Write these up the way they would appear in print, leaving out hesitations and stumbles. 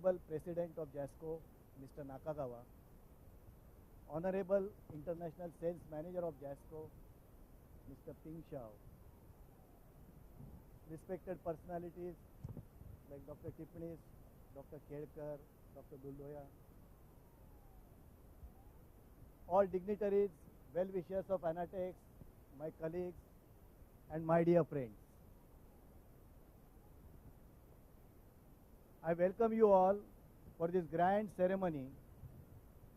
Honorable President of JASCO, Mr. Nakagawa, Honorable International Sales Manager of JASCO, Mr. Ping Shao, respected personalities like Dr. Kipnis, Dr. Kedkar, Dr. Duldoya, all dignitaries, well-wishers of Anatex, my colleagues, and my dear friends. I welcome you all for this grand ceremony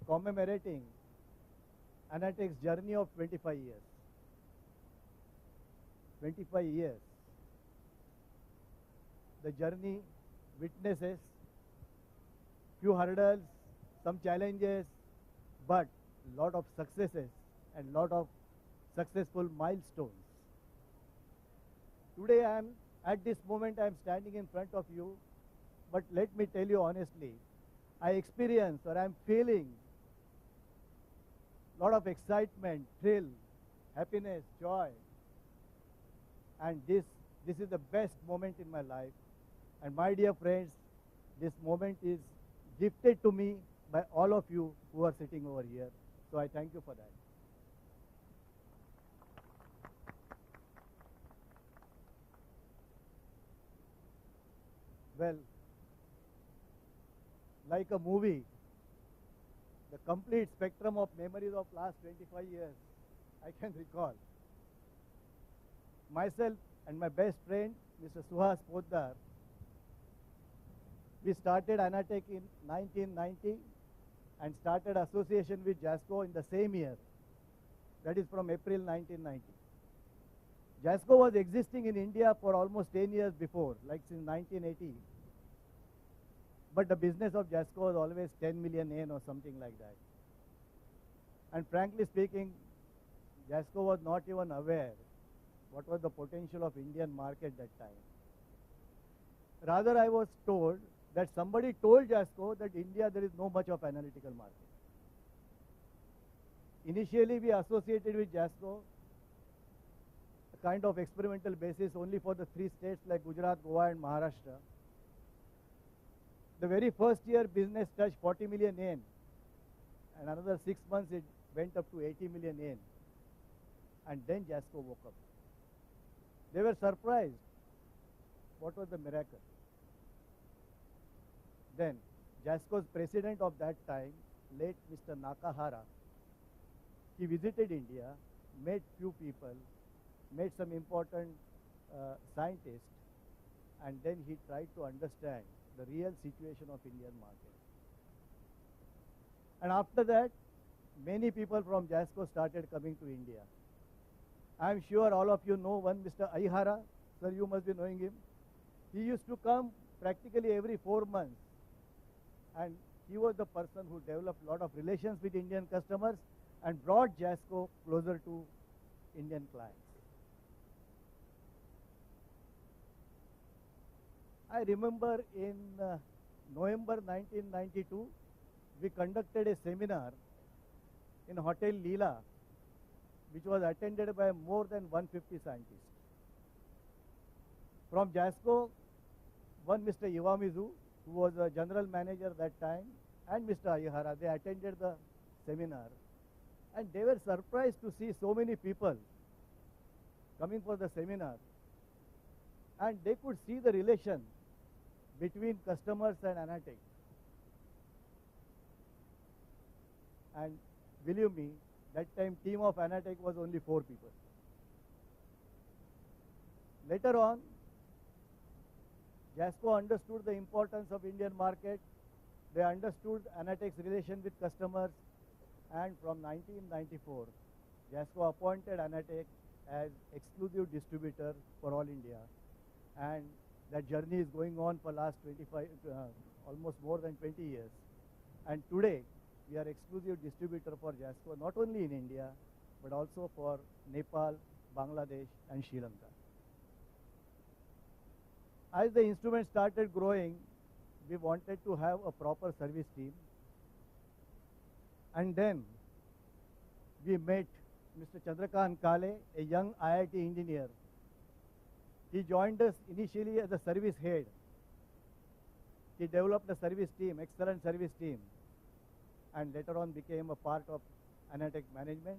commemorating Anatex's journey of 25 years. 25 years. The journey witnesses few hurdles, some challenges, but lot of successes and lot of successful milestones. Today at this moment I am standing in front of you, but let me tell you honestly, I experience or I am feeling lot of excitement, thrill, happiness, joy, and this is the best moment in my life. And my dear friends, this moment is gifted to me by all of you who are sitting over here. So I thank you for that. Well, like a movie, the complete spectrum of memories of last 25 years, I can recall. Myself and my best friend, Mr. Suhas Poddar, we started Anatech in 1990 and started association with JASCO in the same year. That is from April 1990. JASCO was existing in India for almost 10 years before, like since 1980. But the business of JASCO was always 10 million yen or something like that. And frankly speaking, JASCO was not even aware what was the potential of Indian market that time. Rather, I was told that somebody told JASCO that India there is no much of analytical market. Initially, we associated with JASCO a kind of experimental basis only for the 3 states like Gujarat, Goa and Maharashtra. The very first year business touched 40 million yen, and another 6 months it went up to 80 million yen, and then JASCO woke up. They were surprised. What was the miracle? Then JASCO's president of that time, late Mr. Nakahara, he visited India, met few people, met some important scientists, and then he tried to understand the real situation of Indian market. And after that, many people from JASCO started coming to India. I am sure all of you know one Mr. Aihara, sir, you must be knowing him. He used to come practically every 4 months, and he was the person who developed a lot of relations with Indian customers and brought JASCO closer to Indian clients. I remember in November 1992, we conducted a seminar in Hotel Leela, which was attended by more than 150 scientists. From JASCO, one Mr. Iwamizu, who was a general manager that time, and Mr. Aihara, they attended the seminar. And they were surprised to see so many people coming for the seminar. And they could see the relation between customers and Anatech. And believe me, that time team of Anatech was only 4 people. Later on, JASCO understood the importance of Indian market. They understood Anatech's relation with customers, and from 1994, JASCO appointed Anatech as exclusive distributor for all India, and that journey is going on for last 25, almost more than 20 years. And today, we are exclusive distributor for JASCO, not only in India, but also for Nepal, Bangladesh, and Sri Lanka. As the instrument started growing, we wanted to have a proper service team. And then we met Mr. Chandrakant Kale, a young IIT engineer. He joined us initially as a service head. He developed a service team, excellent service team, and later on became a part of Anatech management.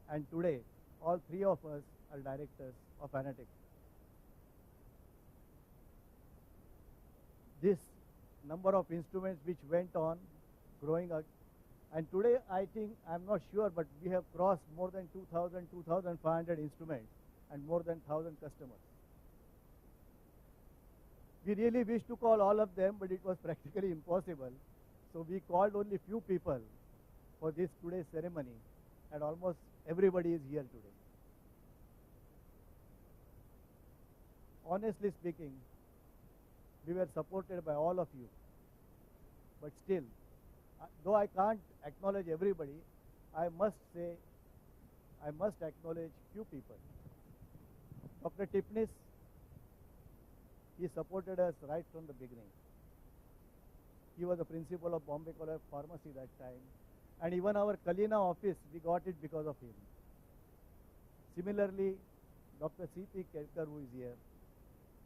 And today, all three of us are directors of Anatech. This number of instruments which went on growing up, and today I think, I'm not sure, but we have crossed more than 2,000, 2,500 instruments and more than 1,000 customers. We really wish to call all of them, but it was practically impossible. So we called only few people for this today's ceremony, and almost everybody is here today. Honestly speaking, we were supported by all of you. But still, though I can't acknowledge everybody, I must say, I must acknowledge few people. Dr. Tipnis, he supported us right from the beginning. He was the principal of Bombay College of Pharmacy that time. And even our Kalina office, we got it because of him. Similarly, Dr. C.P. Kelkar, who is here,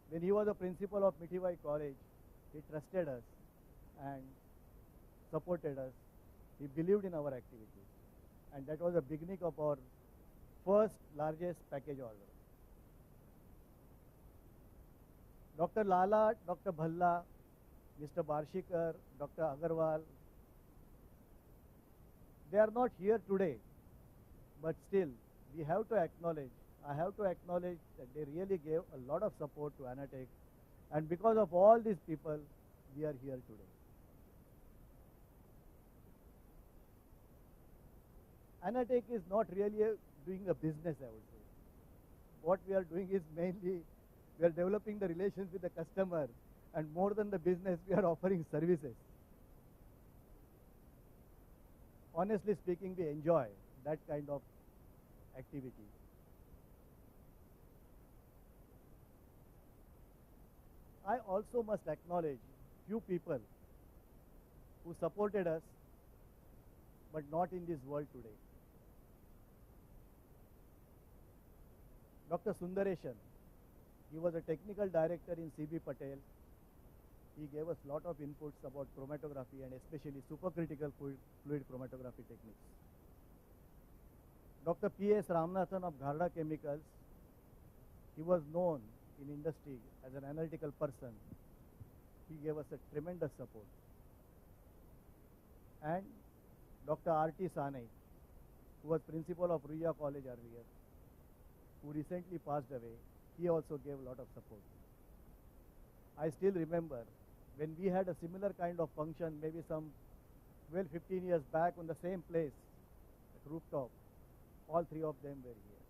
when he was the principal of Mithibhai College, he trusted us and supported us. He believed in our activities. And that was the beginning of our first largest package order. Dr. Lala, Dr. Bhalla, Mr. Barshikar, Dr. Agarwal, they are not here today, but still we have to acknowledge, I have to acknowledge that they really gave a lot of support to Anatech, and because of all these people, we are here today. Anatech is not really doing a business, I would say. What we are doing is mainly, we are developing the relations with the customer, and more than the business, we are offering services. Honestly speaking, we enjoy that kind of activity. I also must acknowledge few people who supported us, but not in this world today. Dr. Sundareshan, he was a technical director in C.B. Patel. He gave us a lot of inputs about chromatography and especially supercritical fluid chromatography techniques. Dr. P.S. Ramanathan of Gharda Chemicals, he was known in industry as an analytical person. He gave us a tremendous support. And Dr. R.T. Sanai, who was principal of Ruia College earlier, who recently passed away, he also gave a lot of support. I still remember when we had a similar kind of function, maybe some 12, 15 years back on the same place, at rooftop, all three of them were here.